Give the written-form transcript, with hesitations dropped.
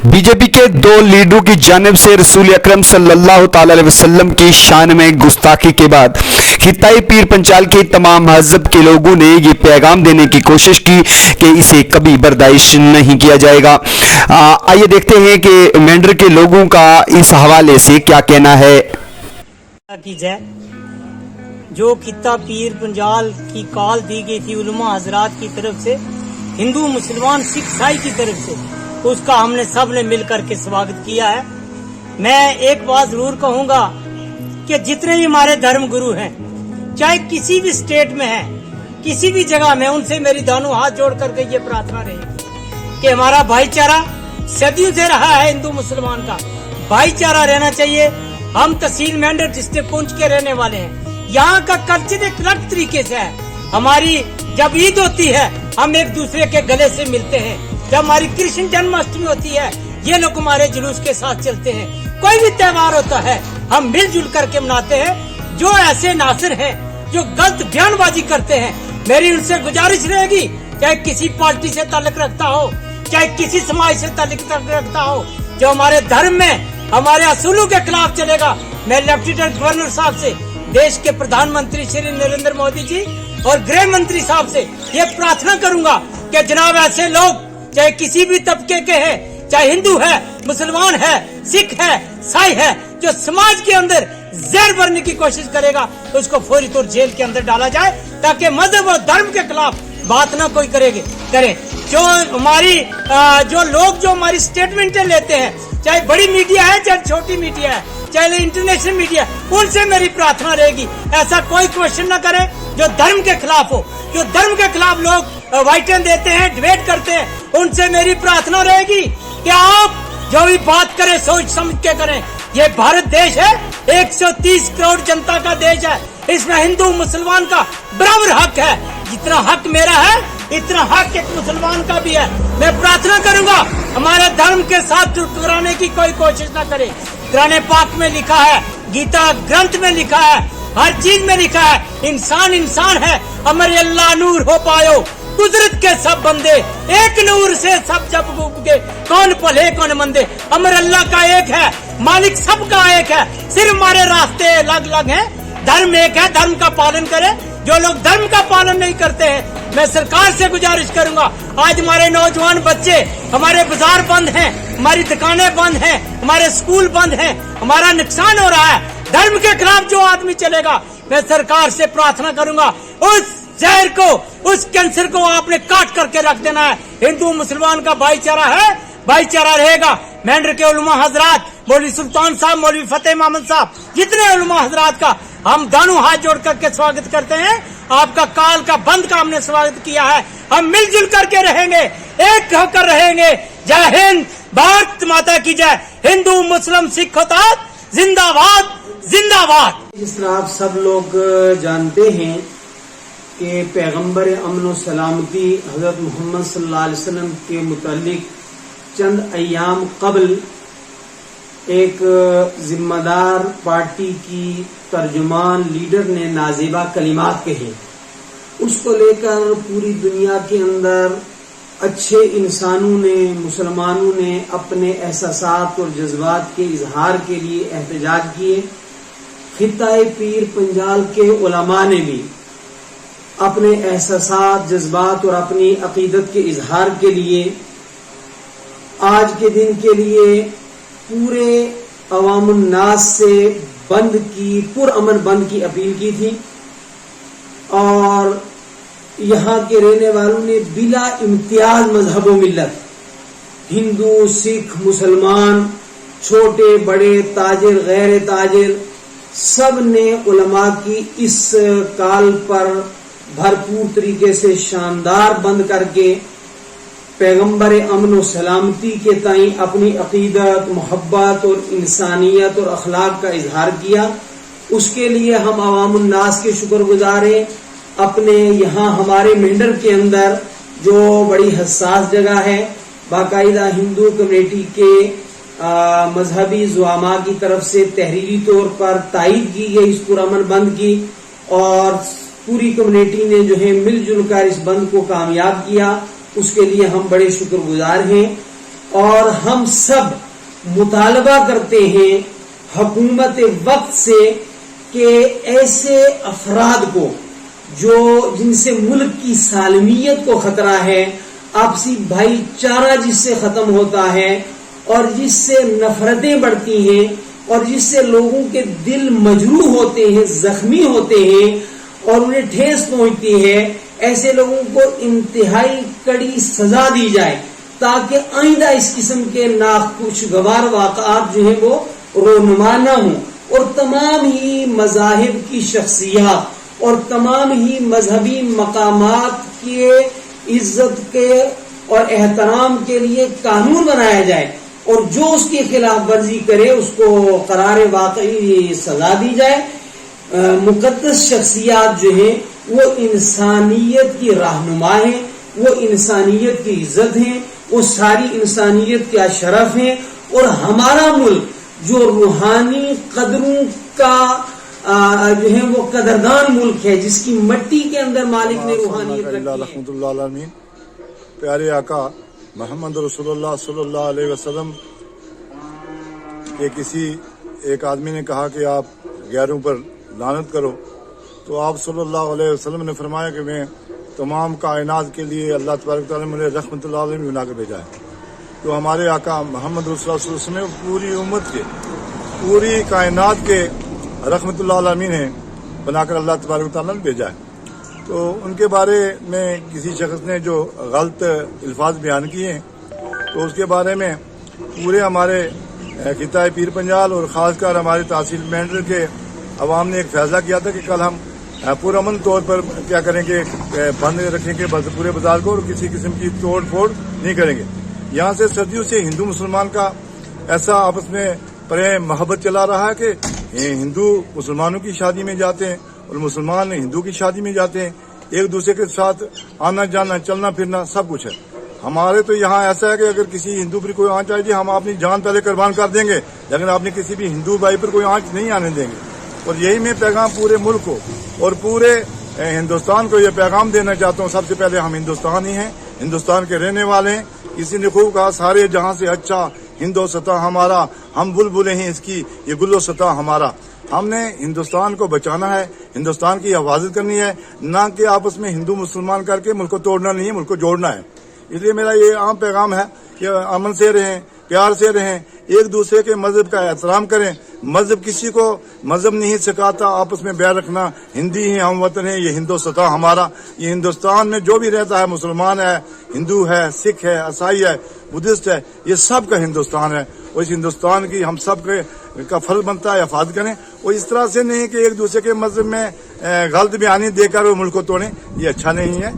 BJP के दो लीडरों की जानिब से रसूल अकरम सल्लल्लाहु ताला अलैहि वसल्लम की शान में गुस्ताखी के बाद खिताई पीर पंचाल के तमाम मजहब के लोगों ने ये पैगाम देने की कोशिश की कि इसे कभी बर्दाश्त नहीं किया जाएगा। आइए देखते हैं कि मेंढर के लोगों का इस हवाले से क्या कहना है। जो खिता पीर पंजाल की कॉल दी गई थी उलमा हजरात की तरफ से, हिंदू मुसलमान सिख ईसाई की तरफ से, उसका हमने सब ने मिलकर के स्वागत किया है। मैं एक बात जरूर कहूंगा कि जितने भी हमारे धर्म गुरु हैं, चाहे किसी भी स्टेट में हैं, किसी भी जगह में, उनसे मेरी दोनों हाथ जोड़ करके ये प्रार्थना रहेगी कि हमारा भाईचारा सदियों से रहा है, हिंदू मुसलमान का भाईचारा रहना चाहिए। हम तहसील मेंढर डिस्ट्रिक्ट पुंछ के रहने वाले हैं। यहाँ का कल्चर एक अलग तरीके से है। हमारी जब ईद होती है हम एक दूसरे के गले से मिलते हैं। जब हमारी कृष्ण जन्माष्टमी होती है ये लोग हमारे जुलूस के साथ चलते हैं। कोई भी त्योहार होता है हम मिलजुल करके मनाते हैं। जो ऐसे नासिर हैं जो गलत बयानबाजी करते हैं, मेरी उनसे गुजारिश रहेगी, चाहे किसी पार्टी से ताल्लुक रखता हो, चाहे किसी समाज से ताल्लुक रखता हो, जो हमारे धर्म में हमारे असूलों के खिलाफ चलेगा, मैं लेफ्टिनेंट गवर्नर साहब से, देश के प्रधानमंत्री श्री नरेंद्र मोदी जी और गृह मंत्री साहब से ये प्रार्थना करूंगा कि जनाब ऐसे लोग चाहे किसी भी तबके के हैं, चाहे हिंदू है, मुसलमान है, सिख है, ईसाई है, जो समाज के अंदर जहर भरने की कोशिश करेगा तो उसको फौरी तौर जेल के अंदर डाला जाए, ताकि मजहब और धर्म के खिलाफ बात ना कोई करे। जो हमारी जो लोग जो हमारी स्टेटमेंटें लेते हैं, चाहे बड़ी मीडिया है चाहे छोटी मीडिया है, चाहे इंटरनेशनल मीडिया, उनसे मेरी प्रार्थना रहेगी ऐसा कोई क्वेश्चन न करे जो धर्म के खिलाफ हो। जो धर्म के खिलाफ लोग वाइटन देते हैं, डिबेट करते हैं, उनसे मेरी प्रार्थना रहेगी कि आप जो भी बात करें सोच समझ के करें। ये भारत देश है, 130 करोड़ जनता का देश है, इसमें हिंदू मुसलमान का बराबर हक है। जितना हक मेरा है इतना हक एक मुसलमान का भी है। मैं प्रार्थना करूंगा हमारे धर्म के साथ टकराने की कोई कोशिश न करे। कुरान पाक में लिखा है, गीता ग्रंथ में लिखा है, हर चीज में लिखा है, इंसान इंसान है, अमर अल्लाह नूर हो पायो, कुदरत के सब बंदे, एक नूर से सब जब उगे, कौन पले कौन मंदे। अमर अल्लाह का एक है, मालिक सबका एक है, सिर्फ हमारे रास्ते अलग अलग हैं, धर्म एक है, धर्म का पालन करें। जो लोग धर्म का पालन नहीं करते हैं, मैं सरकार से गुजारिश करूंगा, आज हमारे नौजवान बच्चे, हमारे बाजार बंद हैं, हमारी दुकानें बंद हैं, हमारे स्कूल बंद हैं, हमारा नुकसान हो रहा है। धर्म के खिलाफ जो आदमी चलेगा, मैं सरकार से प्रार्थना करूंगा उस जहर को, उस कैंसर को आपने काट करके रख देना है। हिंदू मुसलमान का भाईचारा है, भाईचारा रहेगा। मेंढर के उलमा हजरात, मौलवी सुल्तान साहब, मौलवी फतेह मोहम्मद साहब, जितने उलमा हजरात का हम दोनों हाथ जोड़ करके स्वागत करते हैं। आपका काल का बंद का हमने स्वागत किया है। हम मिलजुल करके रहेंगे, एक होकर रहेंगे। जय हिंद, भारत माता की जय। हिंदू मुस्लिम सिख जिंदाबाद जिंदाबाद। जिस तरह आप सब लोग जानते हैं कि पैगंबर अमन और सलामती हजरत मोहम्मद सल्लल्लाहु अलैहि वसल्लम के मुतालिक चंद अय्याम कबल एक जिम्मेदार पार्टी की तर्जुमान लीडर ने नाज़िबा कलिमात कहे। उसको लेकर पूरी दुनिया के अंदर अच्छे इंसानों ने, मुसलमानों ने अपने एहसासात और जज्बात के इजहार के लिए एहतजाज किए। खिताए पीर पंजाल के उलमा ने भी अपने एहसासात, जज्बात और अपनी अकीदत के इजहार के लिए आज के दिन के लिए पूरे अवामुन नास से बंद की, पुरअमन बंद की अपील की थी। और यहाँ के रहने वालों ने बिला इम्तियाज मजहब व मिल्लत, हिंदू, सिख, मुसलमान, छोटे बड़े, ताजिर, गैर ताजिर, सब ने उलमा की इस काल पर भरपूर तरीके से शानदार बंद करके पैगंबर अमन और सलामती के ताई अपनी अकीदत, मोहब्बत और इंसानियत और अखलाक का इजहार किया। उसके लिए हम अवामुन नास के शुक्रगुजार हैं। अपने यहाँ हमारे मेंढर के अंदर जो बड़ी हसास जगह है, बाकायदा हिंदू कम्युनिटी के मजहबी जुआमा की तरफ से तहरीरी तौर पर तायीद की गई इस पुरअमन बंद की, और पूरी कम्युनिटी ने जो है मिलजुल कर इस बंद को कामयाब किया। उसके लिए हम बड़े शुक्रगुजार हैं। اور ہم سب مطالبہ کرتے ہیں حکومت وقت سے کہ ایسے افراد کو جن سے ملک کی سالمیت کو خطرہ ہے، آپسی بھائی چارہ جس سے ختم ہوتا ہے اور جس سے نفرتیں بڑھتی ہیں اور جس سے لوگوں کے دل مجروح ہوتے ہیں، زخمی ہوتے ہیں اور انہیں ٹھیس پہنچتی ہے، ایسے لوگوں کو انتہائی کڑی سزا دی جائے تاکہ آئندہ اس قسم کے ناخوشگوار واقعات جو ہیں وہ رونما نہ ہوں، اور تمام ہی مذاہب کی شخصیات اور تمام ہی مذہبی مقامات کے عزت کے اور احترام کے لیے قانون بنایا جائے، اور جو اس کی خلاف ورزی کرے اس کو قرار واقعی سزا دی جائے۔ مقدس شخصیات جو ہیں وہ انسانیت کی رہنما ہیں، وہ انسانیت کی عزت ہیں، وہ ساری انسانیت کا شرف ہیں، اور ہمارا ملک جو روحانی قدروں کا جو ہے وہ قدردان ملک ہے، جس کی مٹی کے اندر مالک نے روحانیت رکھی ہے۔ رحمۃ اللہ علیہ، پیارے آقا محمد رسول اللہ صلی اللہ علیہ وسلم کے کسی ایک آدمی نے کہا کہ آپ غیروں پر لعنت کرو، تو آپ صلی اللہ علیہ وسلم نے فرمایا کہ میں تمام کائنات کے لیے اللہ تبارک تعالیٰ نے مجھے رحمت اللہ علیہ بنا کر بھیجا ہے۔ تو ہمارے آقا محمد رسول اللہ صلی اللہ علیہ وسلم نے پوری امت کے، پوری کائنات کے رحمت اللہ علیہ نے بنا کر اللہ تبارک تعالیٰ نے بھیجا ہے۔ تو ان کے بارے میں کسی شخص نے جو غلط الفاظ بیان کیے ہیں تو اس کے بارے میں پورے ہمارے خطۂ پیر پنجال اور خاص کر ہمارے تحصیل مینڈر کے عوام نے ایک فیصلہ کیا تھا کہ کل ہم پرامن طور پر کیا کریں گے، بند رکھیں گے پورے بازار کو اور کسی قسم کی توڑ پھوڑ نہیں کریں گے۔ یہاں سے صدیوں سے ہندو مسلمان کا ایسا آپس میں پریم محبت چلا رہا ہے کہ ہندو مسلمانوں کی شادی میں جاتے ہیں اور مسلمان ہندو کی شادی میں جاتے ہیں، ایک دوسرے کے ساتھ آنا جانا چلنا پھرنا سب کچھ ہے۔ ہمارے تو یہاں ایسا ہے کہ اگر کسی ہندو پر کوئی آنچ آئے گی ہم اپنی جان پہلے قربان کر دیں گے، لیکن اپنے کسی بھی ہندو بھائی پر کوئی آنچ نہیں آنے دیں گے۔ اور یہی میں پیغام پورے ملک کو اور پورے ہندوستان کو یہ پیغام دینا چاہتا ہوں۔ سب سے پہلے ہم ہندوستانی ہیں، ہندوستان کے رہنے والے ہیں۔ کسی نے خوب کہا سارے جہاں سے اچھا ہندوستان ہمارا، ہم بلبلیں ہیں اس کی، یہ گلوستان ہمارا۔ ہم نے ہندوستان کو بچانا ہے، ہندوستان کی حفاظت کرنی ہے، نہ کہ آپس میں ہندو مسلمان کر کے ملک کو توڑنا نہیں ہے، ملک کو جوڑنا ہے۔ اس لیے میرا یہ عام پیغام ہے کہ امن سے رہیں، پیار سے رہیں، ایک دوسرے کے مذہب کا احترام کریں۔ مذہب کسی کو مذہب نہیں سکھاتا آپس میں بیع رکھنا، ہندی ہیں، ہم وطن ہیں، یہ ہندوستان ہمارا۔ یہ ہندوستان میں جو بھی رہتا ہے، مسلمان ہے، ہندو ہے، سکھ ہے، عیسائی ہے، بدھسٹ ہے، یہ سب کا ہندوستان ہے، اور اس ہندوستان کی ہم سب کا فرض بنتا ہے حفاظت کریں، اور اس طرح سے نہیں کہ ایک دوسرے کے مذہب میں غلط بیانی دے کر وہ ملک کو توڑیں، یہ اچھا نہیں ہے۔